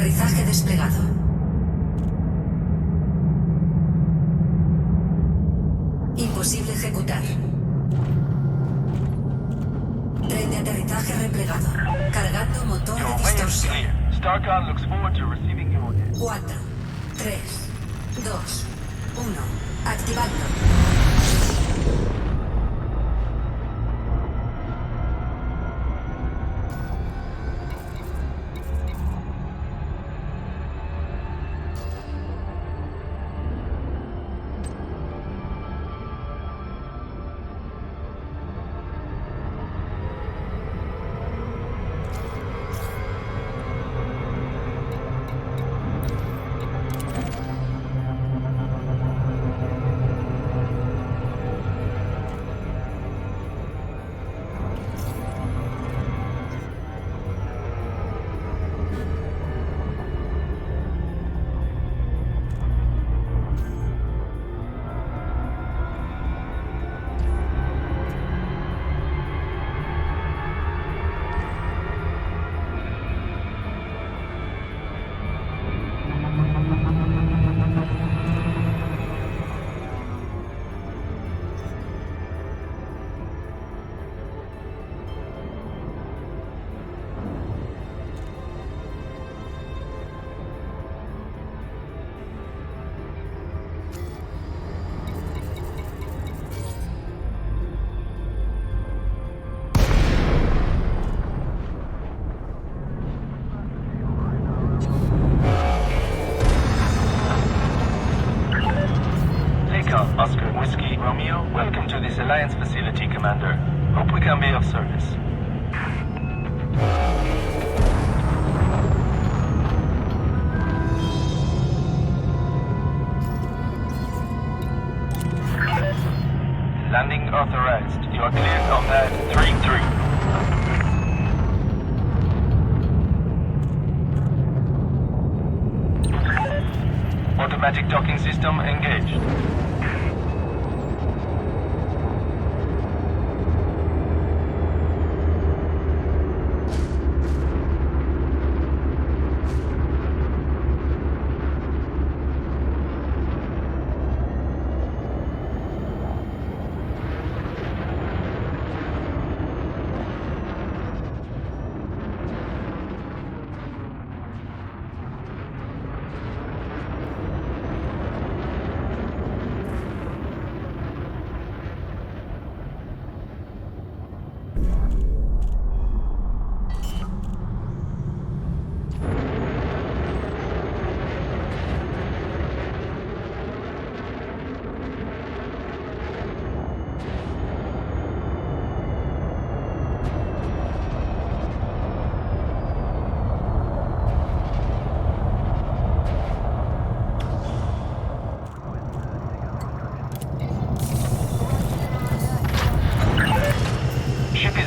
Aterrizaje desplegado. Imposible ejecutar. Tren de aterrizaje replegado. Cargando motor de distorsión. Starcon looks forward to receiving your orders. 4, 3, 2, 1. Activando. Oscar Whiskey Romeo, welcome to this Alliance facility, Commander. Hope we can be of service. Landing authorized. You are cleared on that 3-3. Automatic docking system engaged.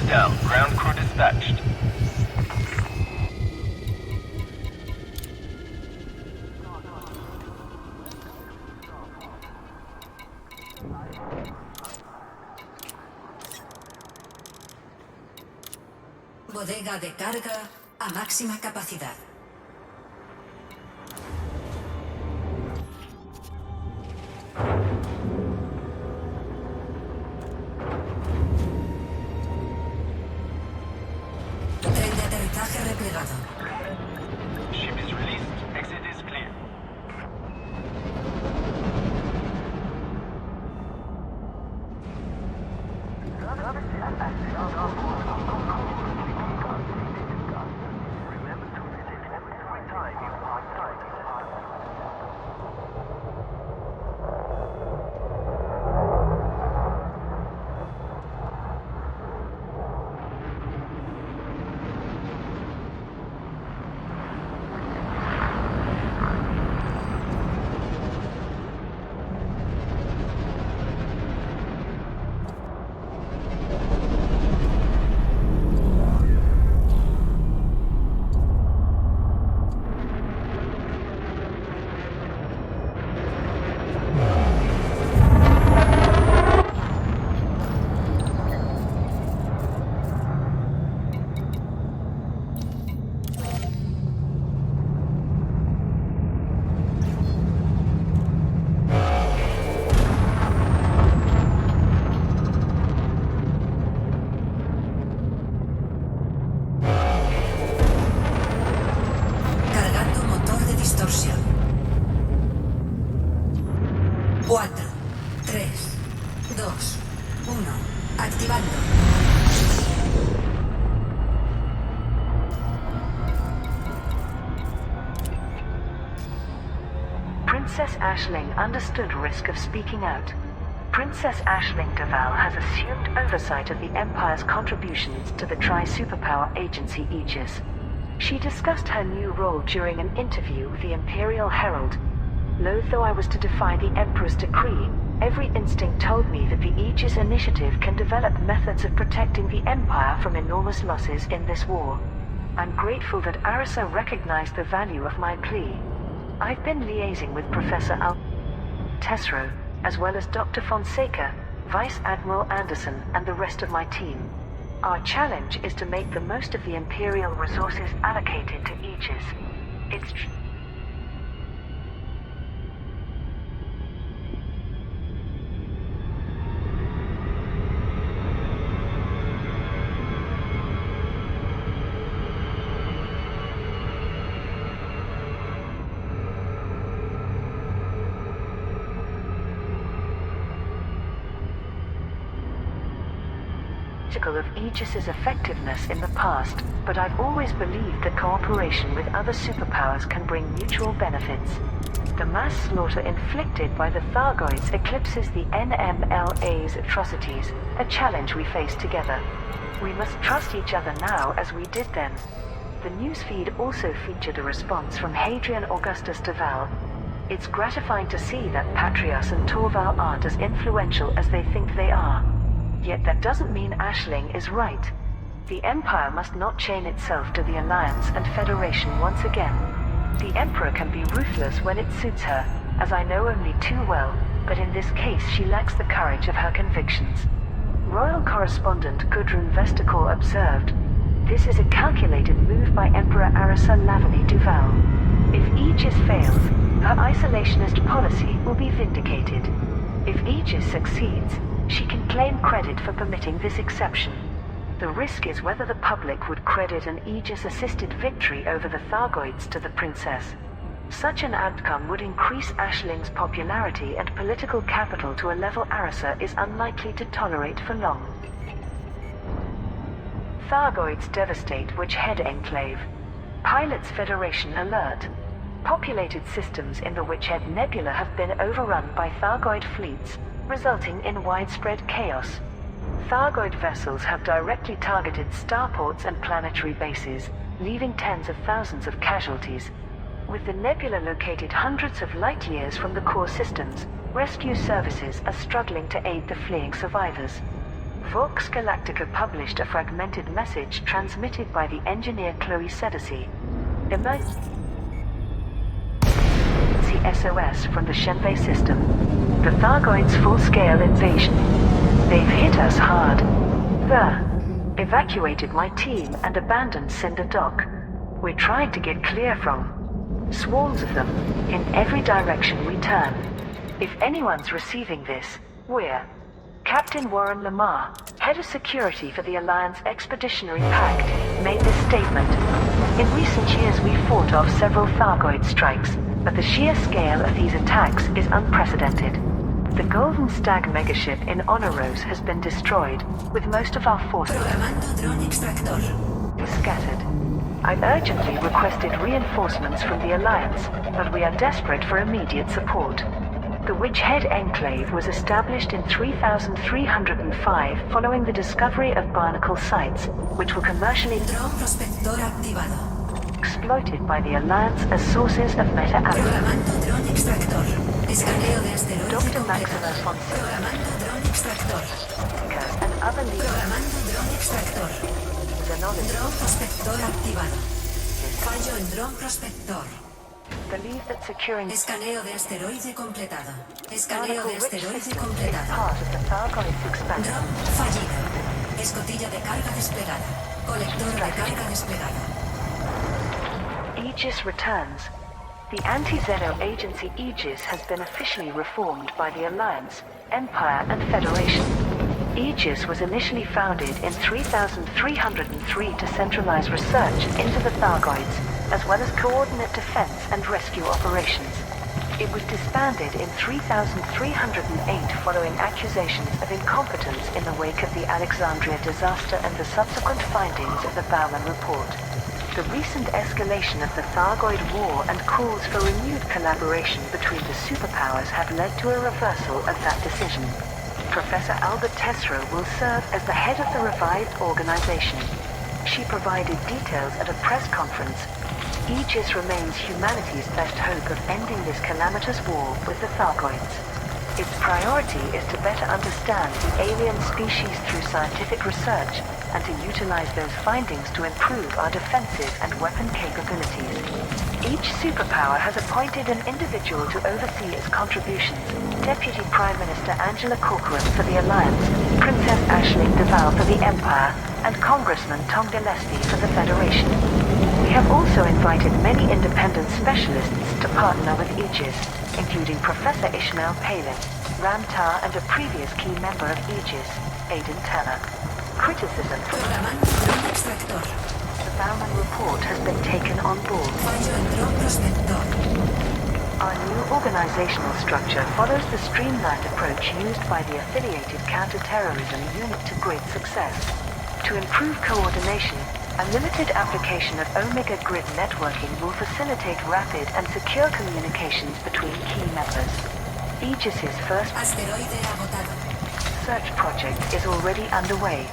Down. Ground crew dispatched. Bodega de carga a máxima capacidad. Tren de aterrizaje replegado. Ship is released. Exit is clear. 4, 3, 2, 1. Activando. Princess Aisling understood risk of speaking out. Princess Aisling Duval has assumed oversight of the Empire's contributions to the Tri-Superpower Agency Aegis. She discussed her new role during an interview with the Imperial Herald. Loath though I was to defy the Emperor's decree, every instinct told me that the Aegis Initiative can develop methods of protecting the Empire from enormous losses in this war. I'm grateful that Arisa recognized the value of my plea. I've been liaising with Professor Tesro, as well as Dr. Fonseca, Vice Admiral Anderson, and the rest of my team. Our challenge is to make the most of the Imperial resources allocated to Aegis. It's of Aegis's effectiveness in the past, but I've always believed that cooperation with other superpowers can bring mutual benefits. The mass slaughter inflicted by the Thargoids eclipses the NMLA's atrocities, a challenge we face together. We must trust each other now as we did then. The newsfeed also featured a response from Hadrian Augustus Duval. It's gratifying to see that Patrias and Torval aren't as influential as they think they are. Yet that doesn't mean Aisling is right. The Empire must not chain itself to the Alliance and Federation once again. The Emperor can be ruthless when it suits her, as I know only too well, but in this case she lacks the courage of her convictions. Royal correspondent Gudrun Vesterkor observed, "This is a calculated move by Emperor Arisa Lavany Duval. If Aegis fails, her isolationist policy will be vindicated. If Aegis succeeds, she can claim credit for permitting this exception. The risk is whether the public would credit an Aegis-assisted victory over the Thargoids to the Princess. Such an outcome would increase Aisling's popularity and political capital to a level Arisa is unlikely to tolerate for long." Thargoids devastate Witchhead Enclave. Pilots Federation alert. Populated systems in the Witchhead Nebula have been overrun by Thargoid fleets, resulting in widespread chaos. Thargoid vessels have directly targeted starports and planetary bases, leaving tens of thousands of casualties. With the nebula located hundreds of light years from the core systems, rescue services are struggling to aid the fleeing survivors. Vox Galactica published a fragmented message transmitted by the engineer Chloe Sedacy. Emergency SOS from the Shenvei system. The Thargoids' full-scale invasion. They've hit us hard. Evacuated my team and abandoned Cinder Dock. We're trying to get clear from swarms of them in every direction we turn. If anyone's receiving this, we're Captain Warren Lamar, head of security for the Alliance Expeditionary Pact, made this statement. In recent years we fought off several Thargoid strikes, but the sheer scale of these attacks is unprecedented. The Golden Stag megaship in Onoros has been destroyed, with most of our forces scattered. I've urgently requested reinforcements from the Alliance, but we are desperate for immediate support. The Witchhead Enclave was established in 3305 following the discovery of barnacle sites, which were commercially Dron prospector activado. exploited by the Alliance as sources of meta-alpha. Programando dron extractor. Escaneo de asteroide Dr. completado. Maxima Fonseca Programando dron extractor. and other leaders Programando dron extractor. Dron prospector activado. Fallo en dron prospector. believe that securing Escaneo de asteroide completado. Escaneo barnacle de rich asteroide systems is completado. part of the Thargoids expansion. Dron fallido. Escotilla de carga desplegada. Colector de carga desplegado. Aegis returns. The anti-Xeno agency Aegis has been officially reformed by the Alliance, Empire, and Federation. Aegis was initially founded in 3303 to centralize research into the Thargoids, as well as coordinate defense and rescue operations. It was disbanded in 3308 following accusations of incompetence in the wake of the Alexandria disaster and the subsequent findings of the Bauman Report. The recent escalation of the Thargoid War and calls for renewed collaboration between the superpowers have led to a reversal of that decision. Professor Albert Tesreau will serve as the head of the revived organization. She provided details at a press conference. Aegis remains humanity's best hope of ending this calamitous war with the Thargoids. Its priority is to better understand the alien species through scientific research and to utilize those findings to improve our defensive and weapon capabilities. Each superpower has appointed an individual to oversee its contributions. Deputy Prime Minister Angela Corcoran for the Alliance, Princess Aisling Duval for the Empire, and Congressman Tom Gillespie for the Federation. We have also invited many independent specialists to partner with Aegis, including Professor Ishmael Palin, Ram Tah, and a previous key member of Aegis, Aidan Tanner. Criticism from Programando dron extractor. the Bauman Report has been taken on board. Fallo en dron prospector. Our new organizational structure follows the streamlined approach used by the affiliated counter-terrorism unit to great success. To improve coordination, a limited application of Omega Grid networking will facilitate rapid and secure communications between key members. Aegis's first Asteroide agotado. search project is already underway.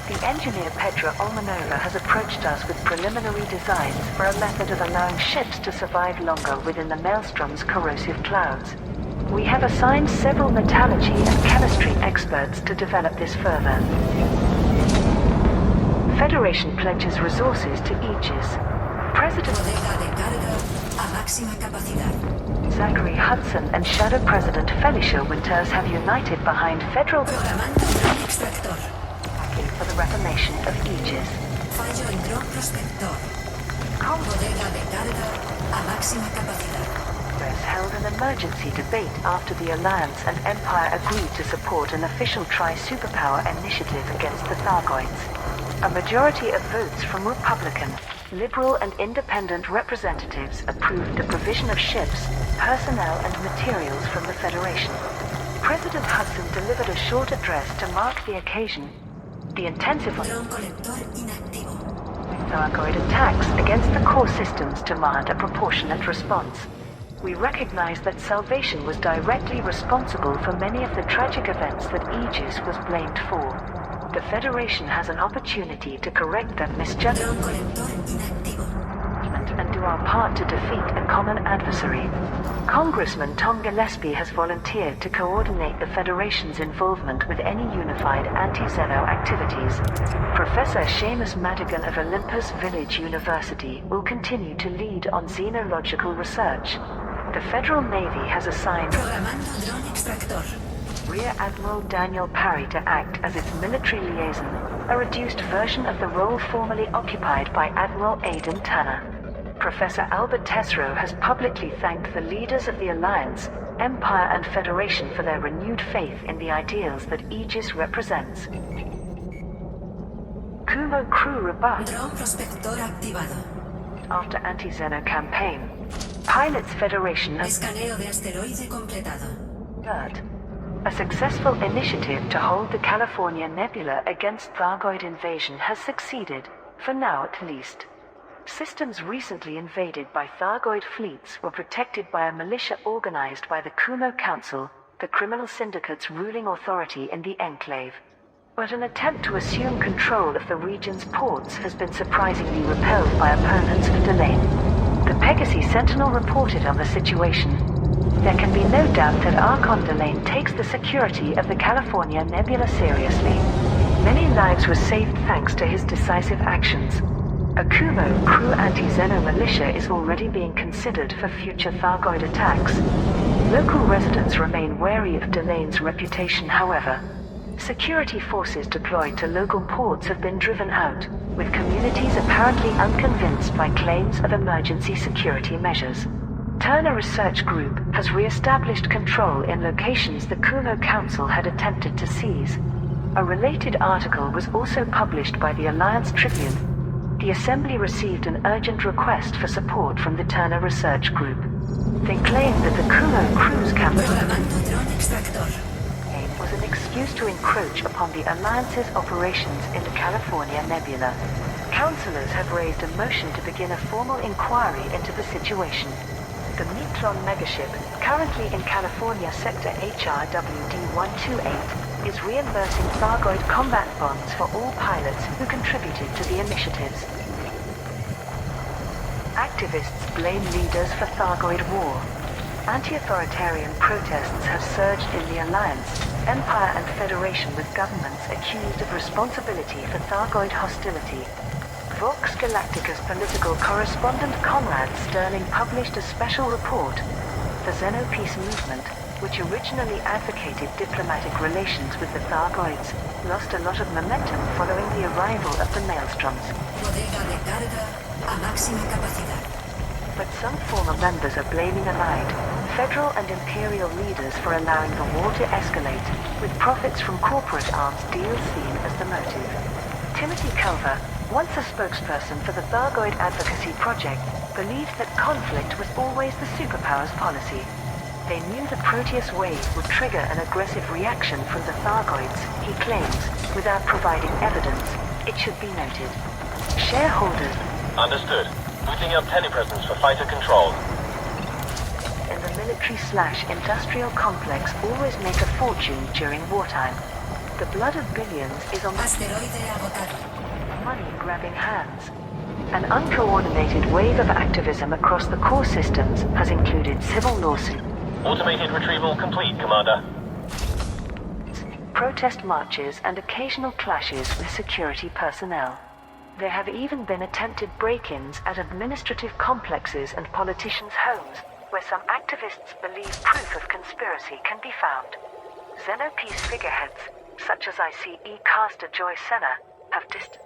The engineer Petra Olmanova has approached us with preliminary designs for a method of allowing ships to survive longer within the Maelstrom's corrosive clouds. We have assigned several metallurgy and chemistry experts to develop this further. Federation pledges resources to Aegis. President Bodega de carga a máxima capacidad. Zachary Hudson and Shadow President Felicia Winters have united behind federal Programando dron extractor. backing for the reformation of Aegis. Fallo en dron prospector. Bodega de carga a máxima capacidad. Congress held an emergency debate after the Alliance and Empire agreed to support an official tri-superpower initiative against the Thargoids. A majority of votes from Republican, Liberal and Independent representatives approved the provision of ships, personnel and materials from the Federation. President Hudson delivered a short address to mark the occasion. The intensified Dron colector inactivo. Thargoid attacks against the core systems demand a proportionate response. We recognize that Salvation was directly responsible for many of the tragic events that Aegis was blamed for. The Federation has an opportunity to correct that misjudgment Dron colector inactivo. and do our part to defeat a common adversary. Congressman Tom Gillespie has volunteered to coordinate the Federation's involvement with any unified anti-Xeno activities. Professor Seamus Madigan of Olympus Village University will continue to lead on xenological research. The Federal Navy has assigned Programando dron extractor. Rear Admiral Daniel Parry to act as its military liaison, a reduced version of the role formerly occupied by Admiral Aidan Tanner. Professor Albert Tesreau has publicly thanked the leaders of the Alliance, Empire and Federation for their renewed faith in the ideals that Aegis represents. Kumo crew rebuffed Dron prospector activado. after anti-Xeno campaign. Pilots Federation has Escaneo de asteroide completado. alert. A successful initiative to hold the California Nebula against Thargoid invasion has succeeded, for now at least. Systems recently invaded by Thargoid fleets were protected by a militia organized by the Kumo Council, the criminal syndicate's ruling authority in the Enclave. But an attempt to assume control of the region's ports has been surprisingly repelled by opponents of Delane. The Pegasus Sentinel reported on the situation. There can be no doubt that Archon Delane takes the security of the California Nebula seriously. Many lives were saved thanks to his decisive actions. A Kumo crew anti-Xeno militia is already being considered for future Thargoid attacks. Local residents remain wary of Delane's reputation, however. Security forces deployed to local ports have been driven out, with communities apparently unconvinced by claims of emergency security measures. Turner Research Group has re-established control in locations the Kumo Council had attempted to seize. A related article was also published by the Alliance Tribune. The Assembly received an urgent request for support from the Turner Research Group. They claim that the Kumo cruise capsule Programando dron extractor. was an excuse to encroach upon the Alliance's operations in the California Nebula. Councillors have raised a motion to begin a formal inquiry into the situation. The Meatron megaship, currently in California Sector HRWD-128, is reimbursing Thargoid combat bonds for all pilots who contributed to the initiatives. Activists blame leaders for Thargoid war. Anti-authoritarian protests have surged in the Alliance, Empire and Federation, with governments accused of responsibility for Thargoid hostility. Vox Galactica's political correspondent Conrad Sterling published a special report. The Xenopeace movement, which originally advocated diplomatic relations with the Thargoids, lost a lot of momentum following the arrival of the Maelstroms. Bodega de carga a máxima capacidad. But some former members are blaming Allied, federal and imperial leaders for allowing the war to escalate, with profits from corporate arms deals seen as the motive. Timothy Culver, once a spokesperson for the Thargoid Advocacy Project, believes that conflict was always the superpowers' policy. They knew the Proteus wave would trigger an aggressive reaction from the Thargoids, he claims, without providing evidence, it should be noted. Shareholders Understood. Booting up telepresence for fighter control. in the military/industrial complex always make a fortune during wartime. The blood of billions is on Asteroide agotado. money-grabbing hands. An uncoordinated wave of activism across the core systems has included civil lawsuits, Automated retrieval complete, Commander. protest marches, and occasional clashes with security personnel. There have even been attempted break-ins at administrative complexes and politicians' homes, where some activists believe proof of conspiracy can be found. Xenopeace figureheads, such as ICE caster Joy Senna, have distanced.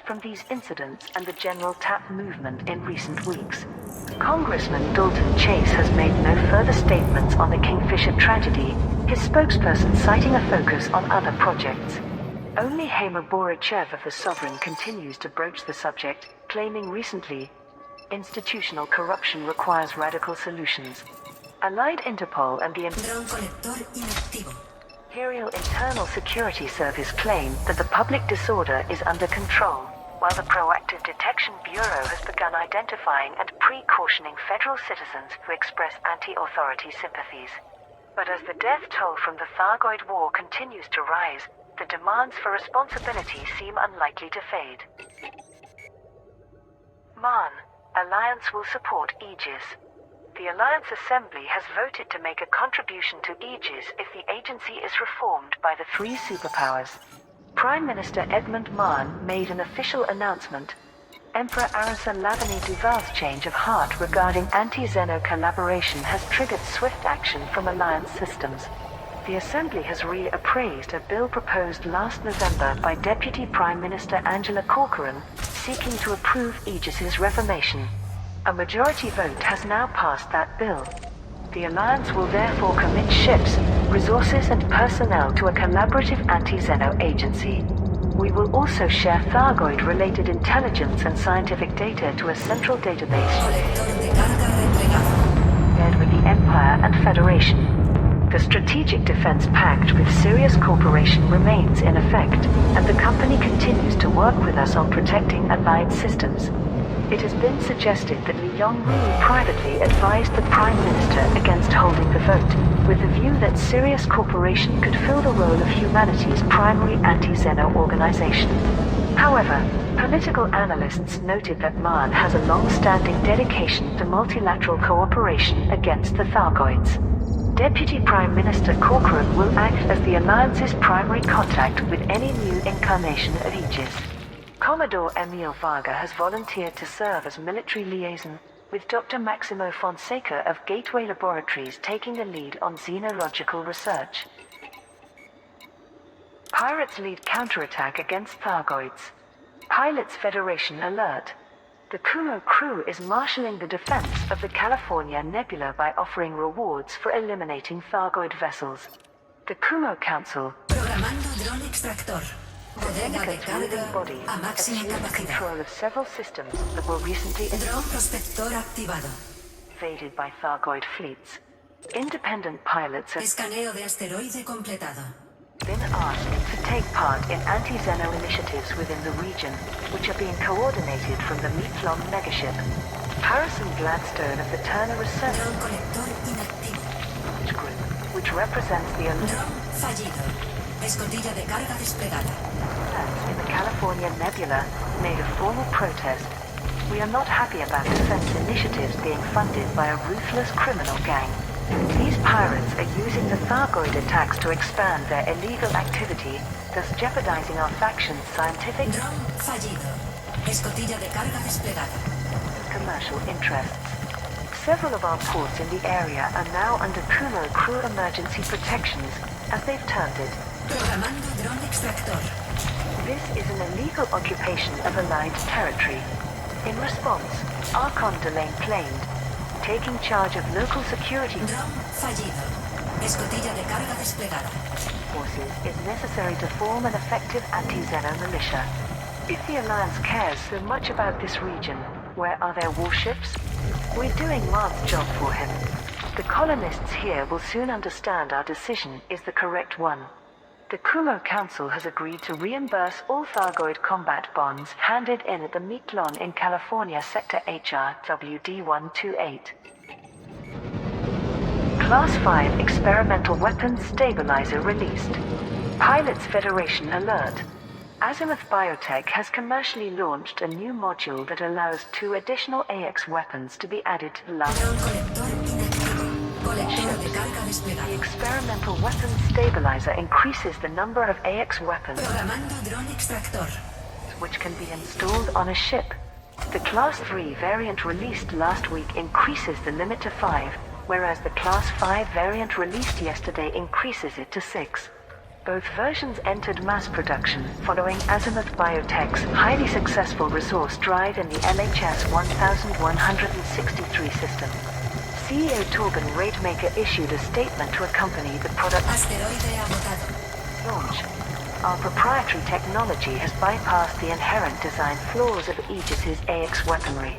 From these incidents and the general TAP movement in recent weeks. Congressman Dalton Chase has made no further statements on the Kingfisher tragedy, his spokesperson citing a focus on other projects. Only Hamer Borichev of the Sovereign continues to broach the subject, claiming recently, institutional corruption requires radical solutions. Allied Interpol and the Dron colector inactivo. Imperial Internal Security Service claim that the public disorder is under control, while the Proactive Detection Bureau has begun identifying and precautioning federal citizens who express anti-authority sympathies. But as the death toll from the Thargoid War continues to rise, the demands for responsibility seem unlikely to fade. MAN, Alliance will support Aegis. The Alliance Assembly has voted to make a contribution to Aegis if the agency is reformed by the three superpowers. Prime Minister Edmund Mahn made an official announcement. Emperor Arisa Lavany Duval's change of heart regarding anti-Xeno collaboration has triggered swift action from Alliance systems. The Assembly has reappraised a bill proposed last November by Deputy Prime Minister Angela Corcoran, seeking to approve Aegis's reformation. A majority vote has now passed that bill. The Alliance will therefore commit ships, resources and personnel to a collaborative anti-Xeno agency. We will also share Thargoid-related intelligence and scientific data to a central database Colector de carga replegado. shared with the Empire and Federation. The Strategic Defense Pact with Sirius Corporation remains in effect, and the company continues to work with us on protecting Allied systems. It has been suggested that Li Yongru privately advised the Prime Minister against holding the vote, with the view that Sirius Corporation could fill the role of humanity's primary anti-Xeno organization. However, political analysts noted that MAN has a long-standing dedication to multilateral cooperation against the Thargoids. Deputy Prime Minister Corcoran will act as the Alliance's primary contact with any new incarnation of Aegis. Commodore Emil Varga has volunteered to serve as military liaison, with Dr. Maximo Fonseca of Gateway Laboratories taking the lead on xenological research. Pirates lead counterattack against Thargoids. Pilots Federation alert. The Kumo crew is marshalling the defense of the California Nebula by offering rewards for eliminating Thargoid vessels. The Kumo Council, Programando dron extractor. Bodega de Zenica's carga ruling body, a máxima assumed capacidad. control of several systems that were recently Dron prospector activado. invaded by Thargoid fleets. Independent pilots have Escaneo de asteroide completado. been asked to take part in anti-Xeno initiatives within the region, which are being coordinated from the Meatlon megaship. Harrison Gladstone of the Turner Research Dron colector inactivo. Group, which represents the Dron fallido. Escotilla de carga desplegada. alliance in the California Nebula, made a formal protest. We are not happy about defense initiatives being funded by a ruthless criminal gang. These pirates are using the Thargoid attacks to expand their illegal activity, thus jeopardizing our faction's scientific Dron fallido. Escotilla de carga desplegada. and commercial interests. Several of our ports in the area are now under Kumo crew emergency protections, as they've termed it. Programando dron extractor. This is an illegal occupation of Allied territory. In response, Archon Delane claimed, taking charge of local security Dron fallido. Escotilla de carga desplegada. forces is necessary to form an effective anti-Xeno militia. If the Alliance cares so much about this region, where are their warships? We're doing Marth's job for him. The colonists here will soon understand our decision is the correct one. The Kumo Council has agreed to reimburse all Thargoid combat bonds handed in at the Meatlon in California Sector HR WD-128. Class 5 Experimental Weapons Stabilizer released. Pilots Federation alert. Azimuth Biotech has commercially launched a new module that allows 2 additional AX weapons to be added to the lab. Dron colector inactivo. Colector de carga The desplegada. Experimental Weapons Stabilizer increases the number of AX weapons Programando dron extractor. which can be installed on a ship. The Class 3 variant released last week increases the limit to 5, whereas the Class 5 variant released yesterday increases it to 6. Both versions entered mass production following Azimuth Biotech's highly successful resource drive in the LHS 1163 system. CEO Torben Raidmaker issued a statement to accompany the product Asteroide agotado. launch. Our proprietary technology has bypassed the inherent design flaws of Aegis's AX weaponry.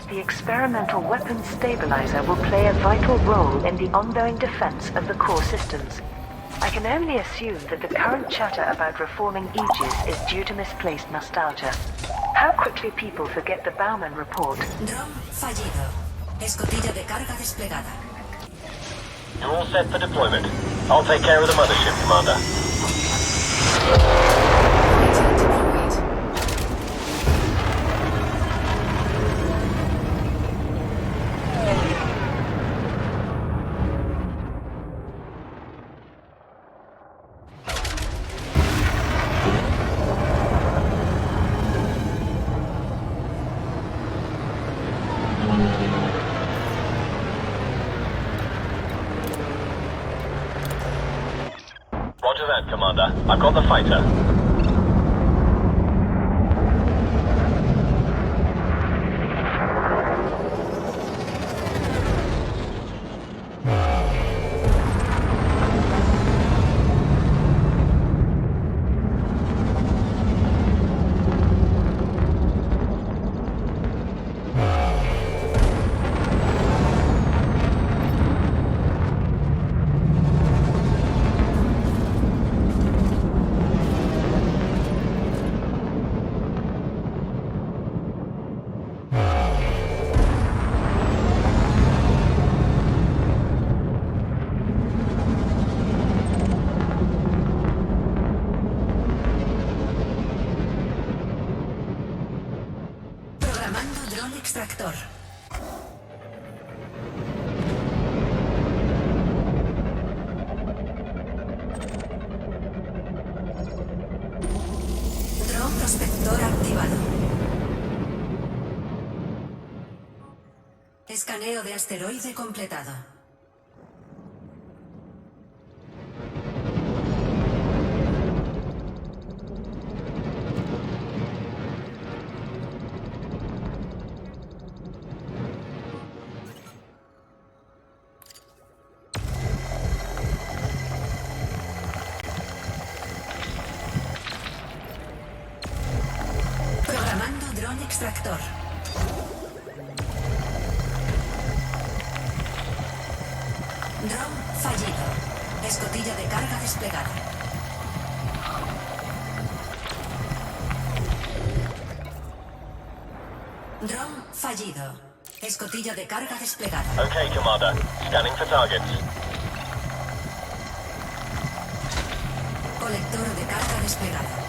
The experimental weapons stabilizer will play a vital role in the ongoing defense of the core systems. I can only assume that the current chatter about reforming Aegis is due to misplaced nostalgia. How quickly people forget the Bauman report. Dron fallido. Escotilla de carga desplegada. You're all set for deployment. I'll take care of the mothership, Commander. Roger that, Commander. I've got the fighter. Programando dron extractor. Dron prospector activado. Escaneo de asteroide completado. extractor. Dron fallido. Escotilla de carga desplegada. Dron fallido. Escotilla de carga desplegada. Okay, Commander. Scanning for targets. Colector de carga desplegada.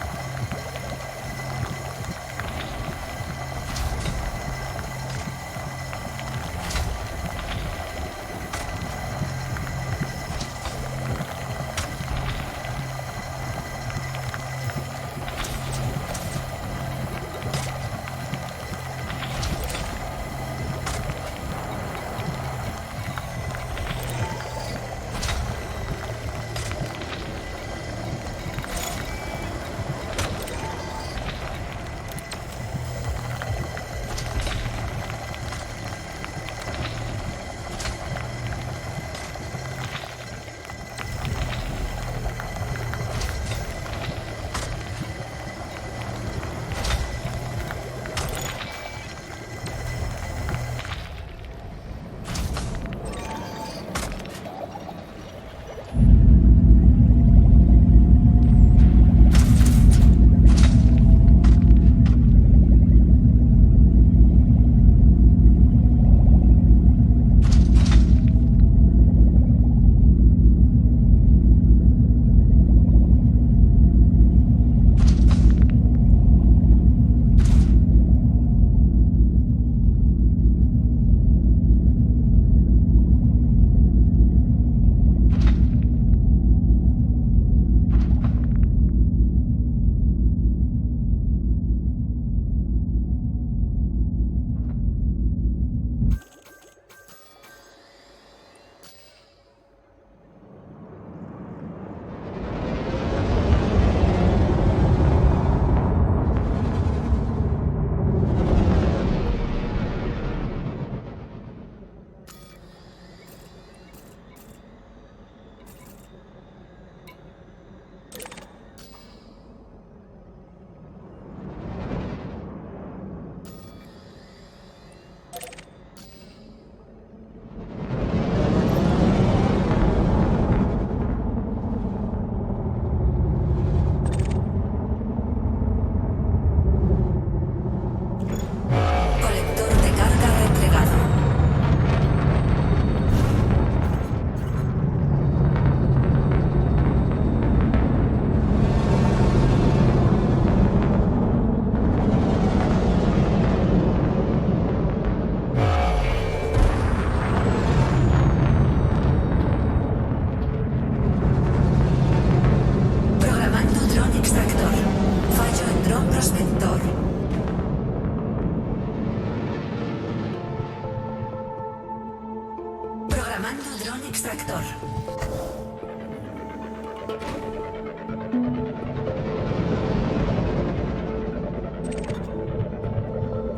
extractor.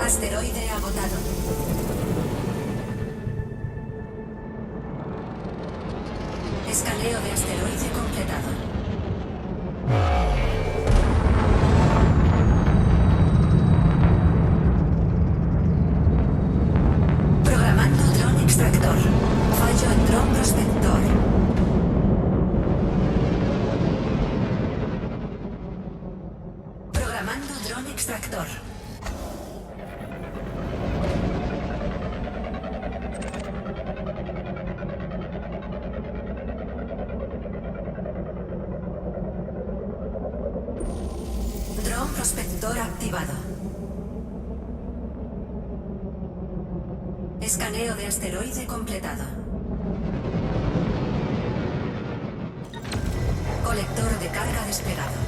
Asteroide agotado. Escaneo de asteroide completado. Programando dron extractor. Fallo en dron prospector. Programando dron extractor. Dron prospector activado. Escaneo de asteroide completado. Colector de carga desplegado.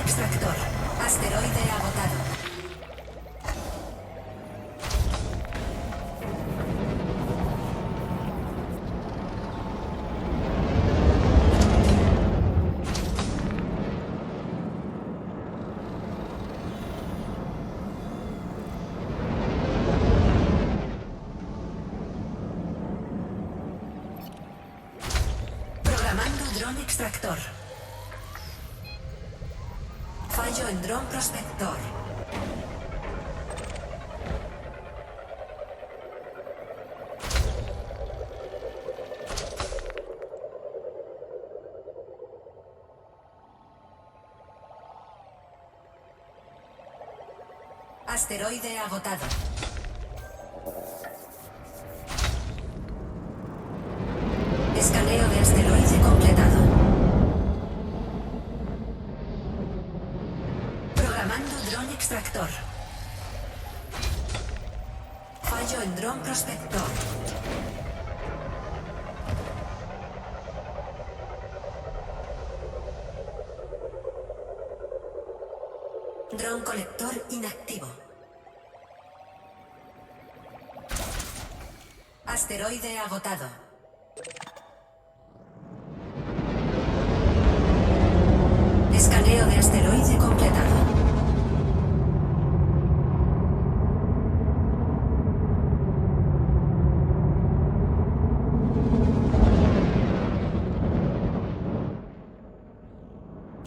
extractor. Asteroide agotado. Programando dron extractor. Fallo en dron prospector. Asteroide agotado. Escaneo de asteroide completado. Programando dron extractor. Fallo en dron prospector. Dron colector inactivo. Asteroide agotado. Escaneo de asteroide completado.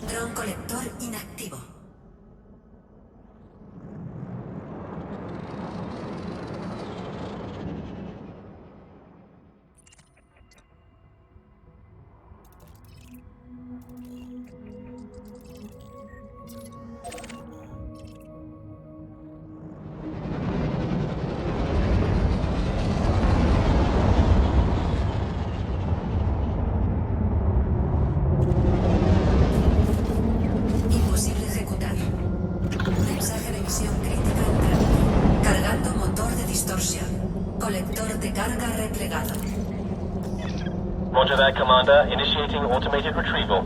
Dron colector inactivo. Imposible ejecutar. Mensaje de misión crítica entrante. Cargando motor de distorsión. Colector de carga replegado. Roger that, Commander. Initiating automated retrieval.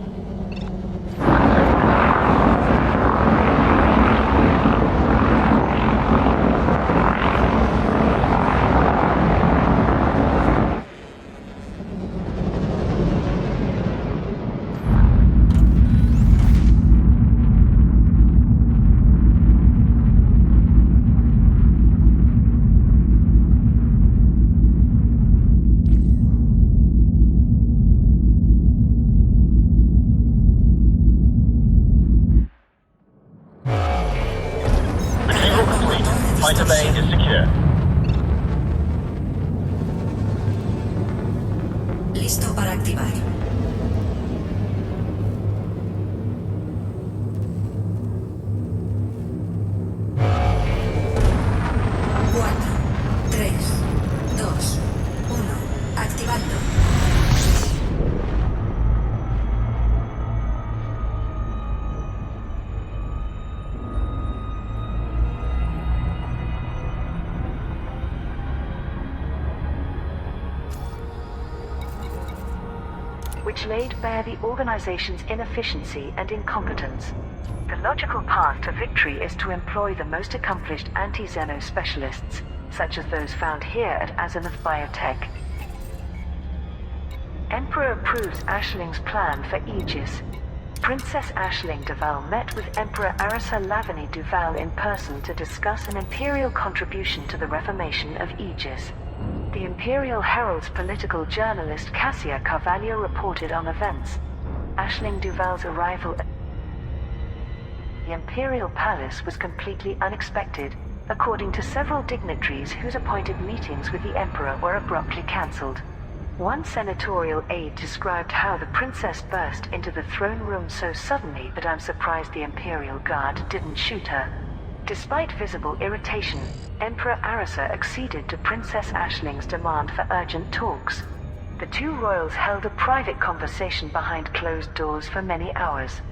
Retrieval complete. Fighter bay is secure. Listo para activar. Cuatro, tres, dos, uno. Activando. Which laid bare the organization's inefficiency and incompetence. The logical path to victory is to employ the most accomplished anti-Xeno specialists, such as those found here at Azimuth Biotech. Emperor approves Ashling's plan for Aegis. Princess Ashling Duval met with Emperor Arisa Lavany Duval in person to discuss an imperial contribution to the reformation of Aegis. The Imperial Herald's political journalist Cassia Carvalho reported on events. Ashling Duval's arrival at the Imperial Palace was completely unexpected, according to several dignitaries whose appointed meetings with the Emperor were abruptly cancelled. One senatorial aide described how the princess burst into the throne room so suddenly that I'm surprised the Imperial Guard didn't shoot her. Despite visible irritation, Emperor Arisa acceded to Princess Ashling's demand for urgent talks. The two royals held a private conversation behind closed doors for many hours.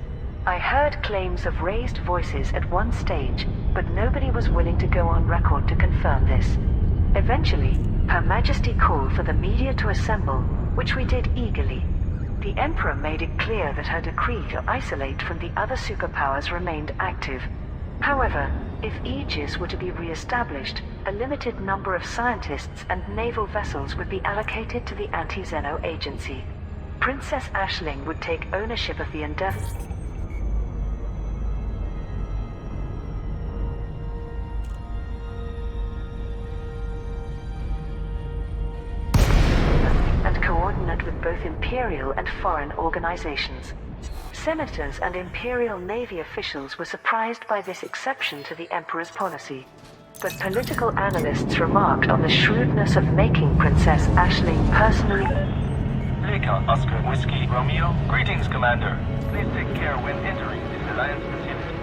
I heard claims of raised voices at one stage, but nobody was willing to go on record to confirm this. Eventually, Her Majesty called for the media to assemble, which we did eagerly. The Emperor made it clear that her decree to isolate from the other superpowers remained active. However, if Aegis were to be re-established, a limited number of scientists and naval vessels would be allocated to the Anti-Xeno Agency. Princess Aisling would take ownership of the endeavor and coordinate with both imperial and foreign organizations. Senators and Imperial Navy officials were surprised by this exception to the Emperor's policy. But political analysts remarked on the shrewdness of making Princess Aisling personally. Leka, Oscar Whiskey Romeo. Greetings, Commander. Please take care when entering this Alliance facility.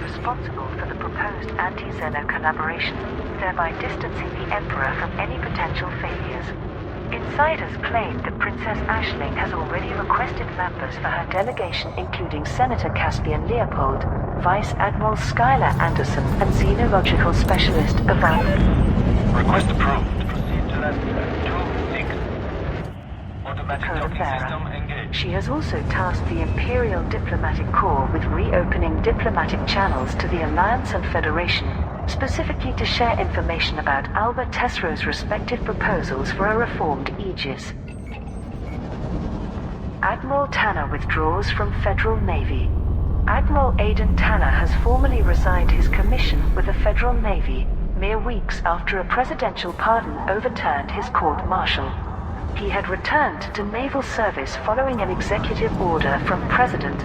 Responsible for the proposed anti-Xeno collaboration, thereby distancing the Emperor from any potential failures. Insiders claim that Princess Aisling has already requested members for her delegation, including Senator Caspian Leopold, Vice Admiral Skylar Anderson, and xenological specialist Ivan. Request approved. Proceed to that 2-6. Automatic docking system engaged. She has also tasked the Imperial Diplomatic Corps with reopening diplomatic channels to the Alliance and Federation, specifically to share information about Alba Tesro's respective proposals for a reformed Aegis. Admiral Tanner withdraws from Federal Navy. Admiral Aidan Tanner has formally resigned his commission with the Federal Navy mere weeks after a presidential pardon overturned his court-martial. He had returned to naval service following an executive order from President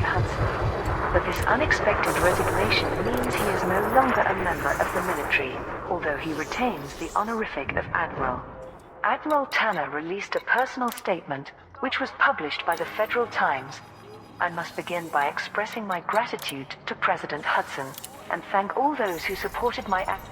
Hudson. But this unexpected resignation means he is no longer a member of the military, although he retains the honorific of Admiral. Admiral Tanner released a personal statement, which was published by the Federal Times. I must begin by expressing my gratitude to President Hudson, and thank all those who supported my act.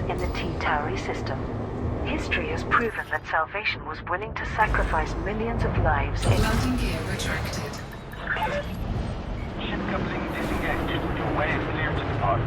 In the T-Tauri system. History has proven that Salvation was willing to sacrifice millions of lives in Landing gear retracted. Ship coupling disengaged. Your way is clear to depart.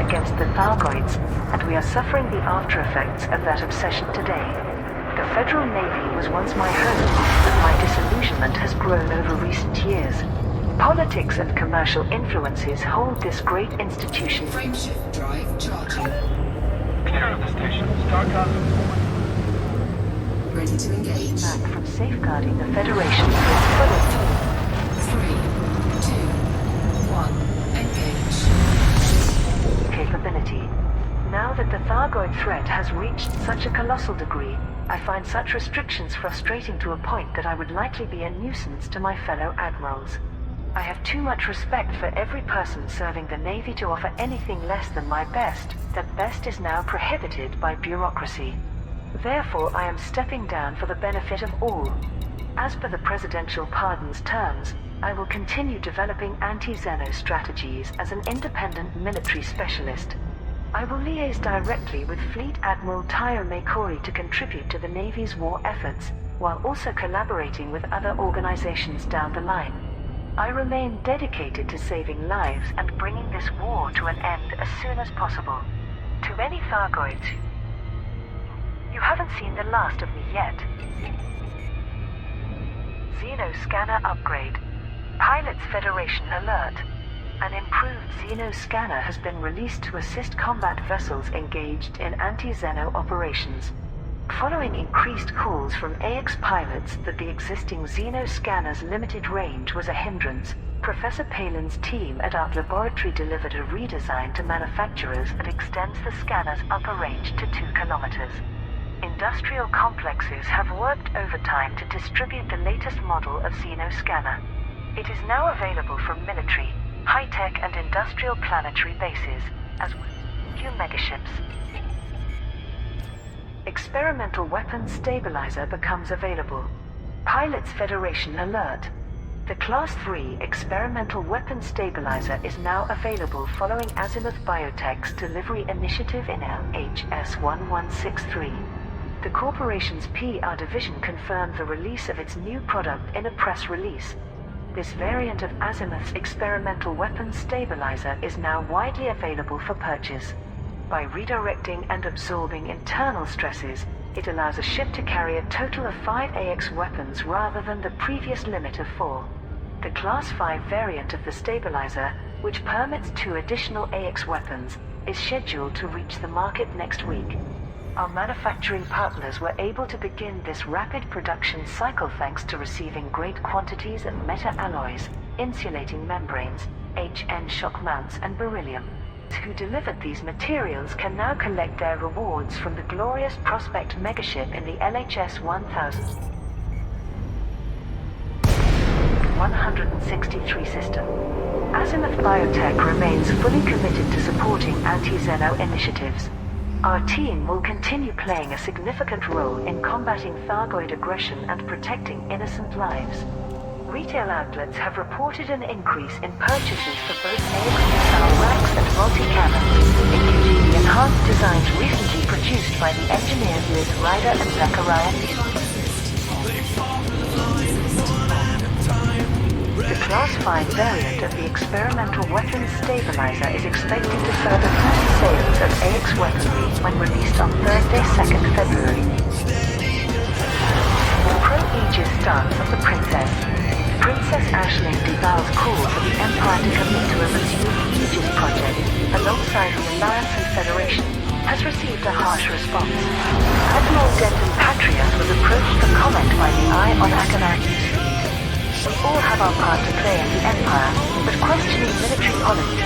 against the Thargoids, and we are suffering the after effects of that obsession today. The Federal Navy was once my home, but my disillusionment has grown over recent years. Politics and commercial influences hold this great institution. Frameshift drive charging. Clear of the station. Starcast forward. Ready to engage. Back from safeguarding the Federation with full 3, 2, 1. Engage. capability. Now that the Thargoid threat has reached such a colossal degree, I find such restrictions frustrating to a point that I would likely be a nuisance to my fellow admirals. I have too much respect for every person serving the Navy to offer anything less than my best. That best is now prohibited by bureaucracy. Therefore, I am stepping down for the benefit of all. As per the Presidential Pardon's terms, I will continue developing anti-Xeno strategies as an independent military specialist. I will liaise directly with Fleet Admiral Tayo Makori to contribute to the Navy's war efforts, while also collaborating with other organizations down the line. I remain dedicated to saving lives and bringing this war to an end as soon as possible. To any Thargoids, you haven't seen the last of me yet. Xeno scanner upgrade. Pilots Federation alert. An improved Xeno scanner has been released to assist combat vessels engaged in anti-Xeno operations. Following increased calls from AX pilots that the existing Xeno scanner's limited range was a hindrance, Professor Palin's team at our laboratory delivered a redesign to manufacturers that extends the scanner's upper range to 2 kilometers. Industrial complexes have worked overtime to distribute the latest model of Xeno scanner. It is now available from military, high-tech and industrial planetary bases, as well as few megaships. Experimental Weapons Stabilizer becomes available. Pilots Federation alert. The Class 3 Experimental Weapons Stabilizer is now available following Azimuth Biotech's delivery initiative in LHS-1163. The corporation's PR division confirmed the release of its new product in a press release. This variant of Azimuth's Experimental Weapons Stabilizer is now widely available for purchase. By redirecting and absorbing internal stresses, it allows a ship to carry a total of 5 AX weapons rather than the previous limit of 4. The Class 5 variant of the stabilizer, which permits 2 additional AX weapons, is scheduled to reach the market next week. Our manufacturing partners were able to begin this rapid production cycle thanks to receiving great quantities of meta-alloys, insulating membranes, HN shock mounts and beryllium. Who delivered these materials can now collect their rewards from the glorious Prospect megaship in the LHS 1163 system. Azimuth Biotech remains fully committed to supporting anti-Xeno initiatives. Our team will continue playing a significant role in combating Thargoid aggression and protecting innocent lives. Retail outlets have reported an increase in purchases for both AX missile racks and multi-cannons, including the enhanced designs recently produced by the engineers Liz Ryder and Zachariah. The Class 5 variant of the Experimental Weapons Stabilizer is expected to further boost sales of AX weaponry when released on Thursday, 2nd February. Pro-Aegis stance of the Princess. Princess Aisling devours call for the Empire to commit to a resumed Aegis project, alongside the Alliance and Federation, has received a harsh response. Admiral Denton Patriot was approached for comment by the Eye on Akanaki's fleet. We all have our part to play in the Empire, but questioning military policy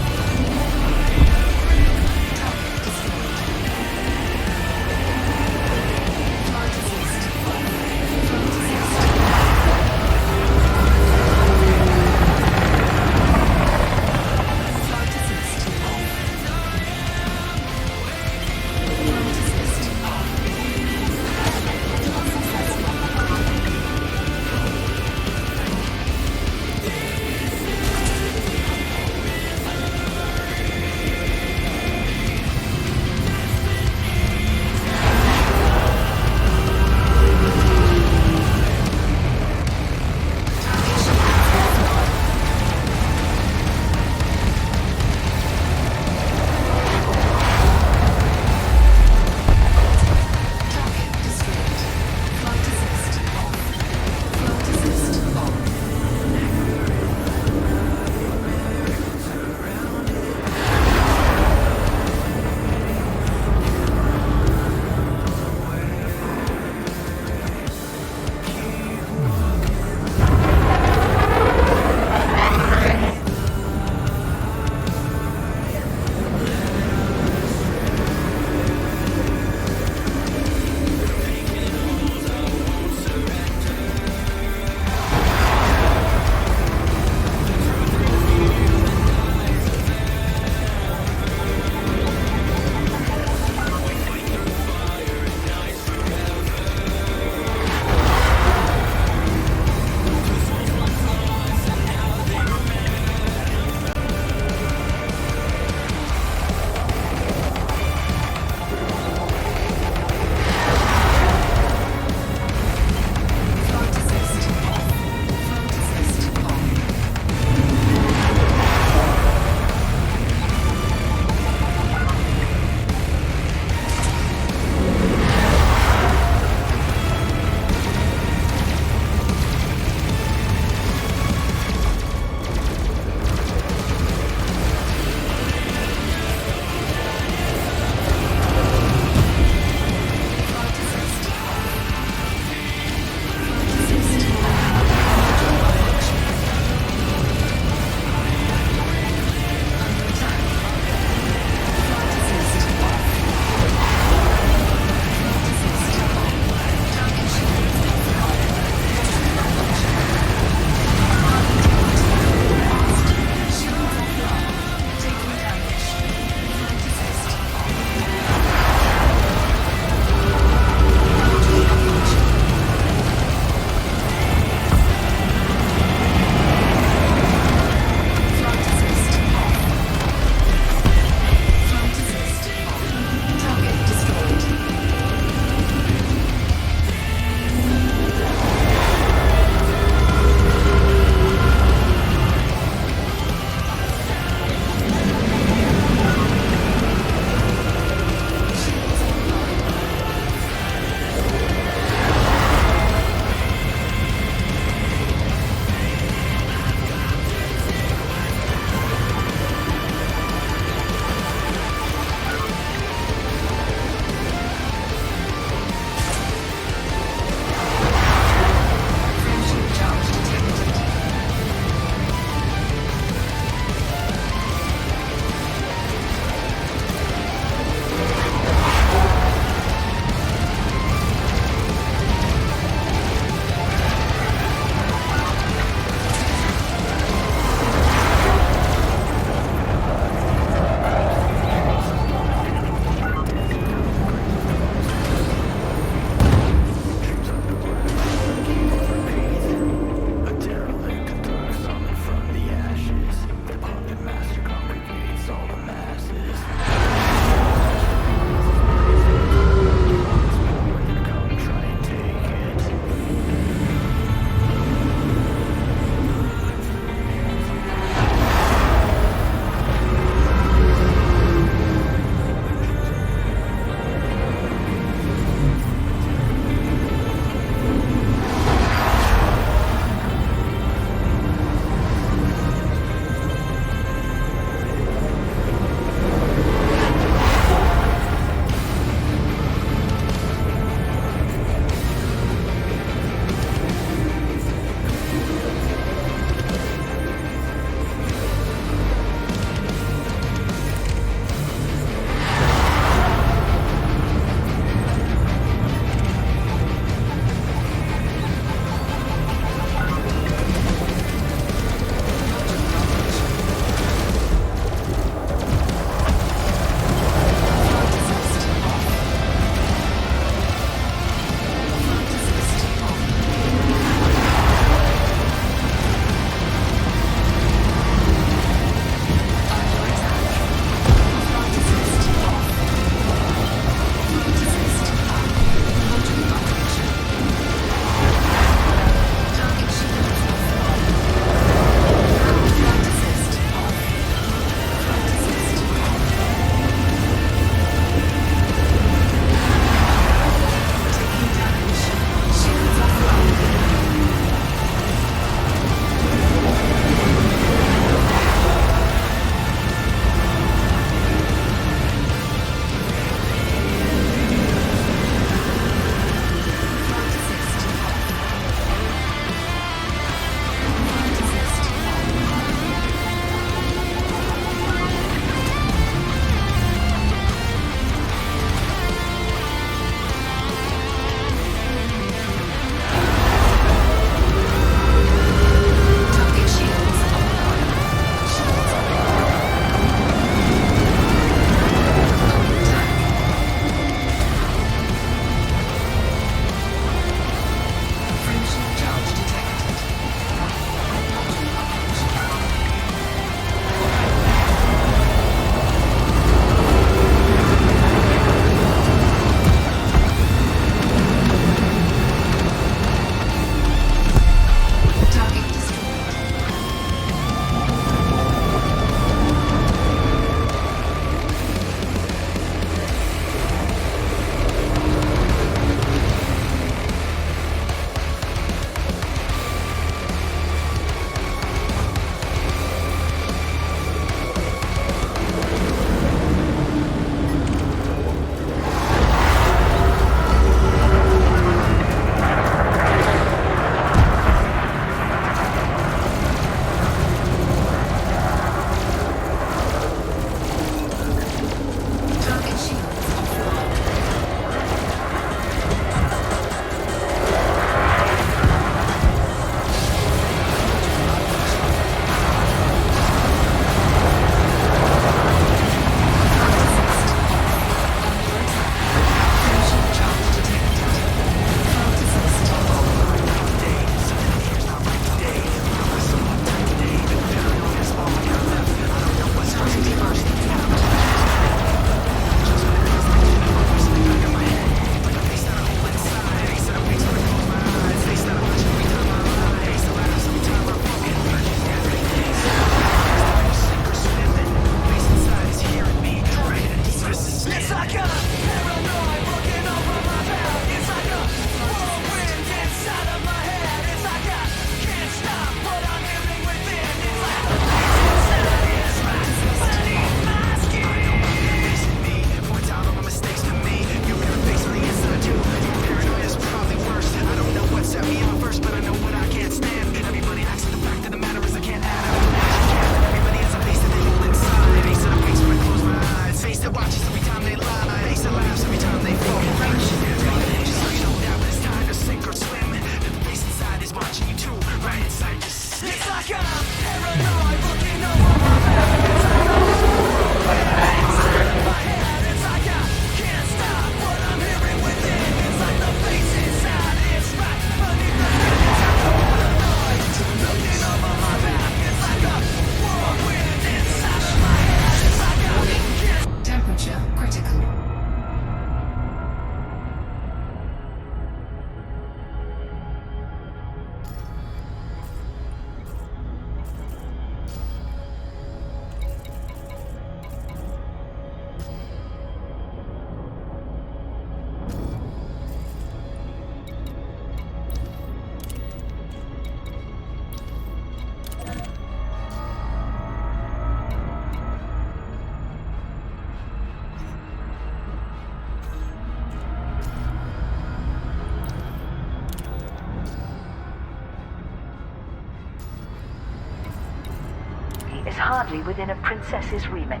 hardly within a princess's remit.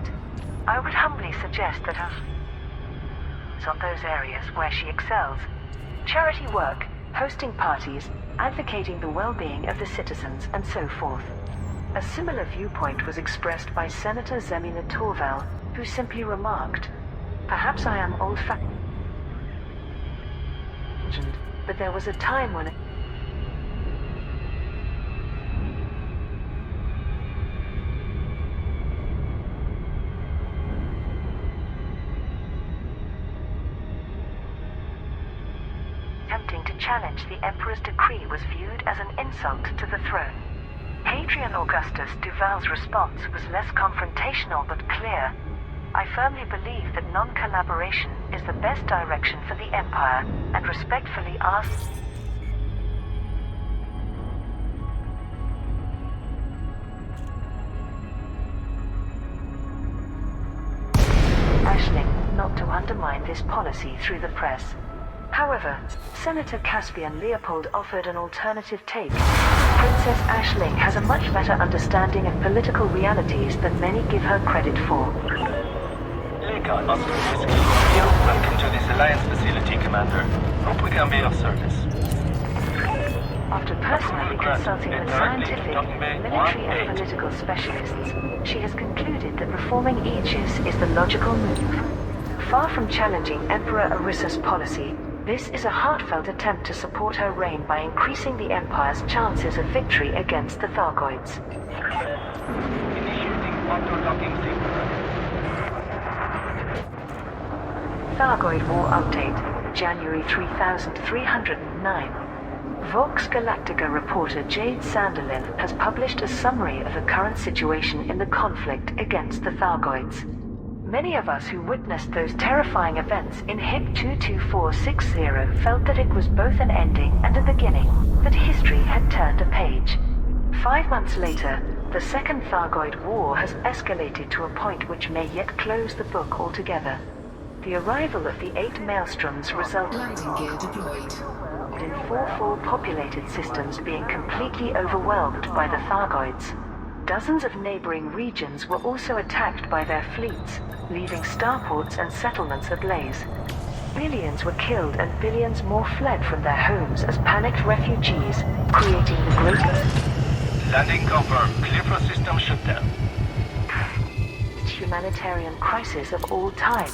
I would humbly suggest that on those areas where she excels. Charity work, hosting parties, advocating the well-being of the citizens, and so forth. A similar viewpoint was expressed by Senator Zemina Torval, who simply remarked, "Perhaps I am old-fashioned, but there was a time when attempting to challenge the Emperor's decree was viewed as an insult to the throne." Hadrian Augustus Duval's response was less confrontational but clear. "I firmly believe that non-collaboration is the best direction for the Empire, and respectfully ask..." Aisling not to undermine this policy through the press. However, Senator Caspian Leopold offered an alternative take. Princess Aisling has a much better understanding of political realities than many give her credit for. Leka, Oscar Whiskey Romeo, welcome to this Alliance facility, Commander. Hope we can be of service. After personally consulting with scientific, military and political specialists, she has concluded that reforming Aegis is the logical move. Far from challenging Emperor Arissa's policy, this is a heartfelt attempt to support her reign by increasing the Empire's chances of victory against the Thargoids. Initiating auto-docking sequence. Thargoid War Update, January 3309. Vox Galactica reporter Jade Sanderlin has published a summary of the current situation in the conflict against the Thargoids. Many of us who witnessed those terrifying events in HIP 22460 felt that it was both an ending and a beginning, that history had turned a page. 5 months later, the Second Thargoid War has escalated to a point which may yet close the book altogether. The arrival of the 8 Maelstroms resulted Landing gear deployed. in 4 full populated systems being completely overwhelmed by the Thargoids. Dozens of neighboring regions were also attacked by their fleets, leaving starports and settlements ablaze. Billions were killed and billions more fled from their homes as panicked refugees, creating the greatest Landing confirmed. Clear for system shutdown. humanitarian crisis of all time.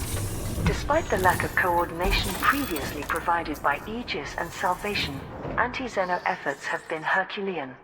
Despite the lack of coordination previously provided by Aegis and Salvation, anti-Xeno efforts have been Herculean.